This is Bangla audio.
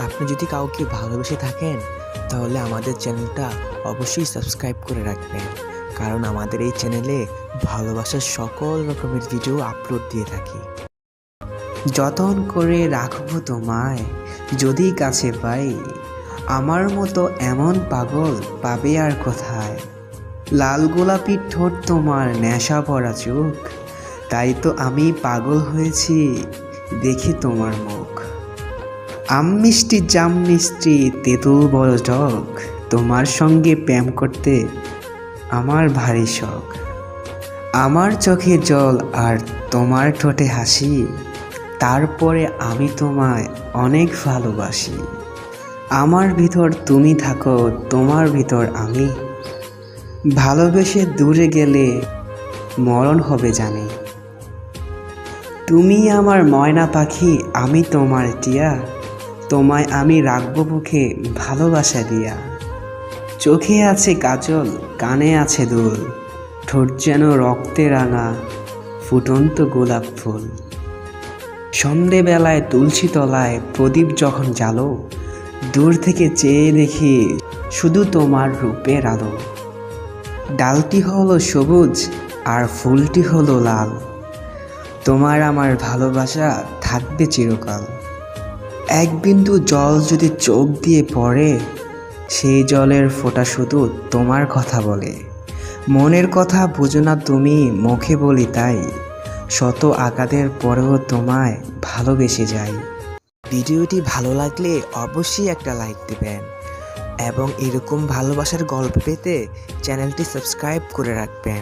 আপনি যদি কাউকে ভালোবেসে থাকেন তাহলে আমাদের চ্যানেলটা অবশ্যই সাবস্ক্রাইব করে রাখবেন, কারণ আমাদের এই চ্যানেলে ভালোবাসার সকল রকমের ভিডিও আপলোড দিয়ে থাকি। যতন করে রাখবো তোমায় যদি কাছে পাই, আমার মতো এমন পাগল পাবে আর কোথায়। লাল গোলাপি ঠোঁট তোমার নেশা ভরা চোখ, তাই তো আমি পাগল হয়েছি দেখে তোমার মুখ। আম মিষ্টি জাম মিষ্টি তেঁতুল বড় টক, তোমার সঙ্গে প্রেম করতে আমার ভারী শখ। আমার চোখে জল আর তোমার ঠোঁটে হাসি, তারপরে আমি তোমায় অনেক ভালোবাসি। আমার ভিতর তুমি থাকো, তোমার ভিতর আমি, ভালোবেসে দূরে গেলে মরণ হবে জানি। তুমি আমার ময়না পাখি, আমি তোমার টিয়া, তোমায় আমি রাখবো বুকে ভালোবাসা দিয়া। চোখে আছে কাজল, কানে আছে দুল, ঠোঁট যেন রক্তে রাঙা ফুটন্ত গোলাপ ফুল। সন্ধেবেলায় তুলসী তলায় প্রদীপ যখন জ্বালো, দূর থেকে চেয়ে দেখি শুধু তোমার রূপের আলো। ডালটি হলো সবুজ আর ফুলটি হলো লাল, তোমার আমার ভালোবাসা থাকবে চিরকাল। এক বিন্দু জল যদি চোখ দিয়ে পড়ে, সেই জলের ফোঁটা শুধু তোমার কথা বলে। মনের কথা বুঝো না তুমি, মুখে বলি তাই, শত আঘাতের পরেও তোমায় ভালোবেসে যাই। ভিডিওটি ভালো লাগলে অবশ্যই একটা লাইক দিবেন এবং এরকম ভালোবাসার গল্প পেতে চ্যানেলটি সাবস্ক্রাইব করে রাখবেন।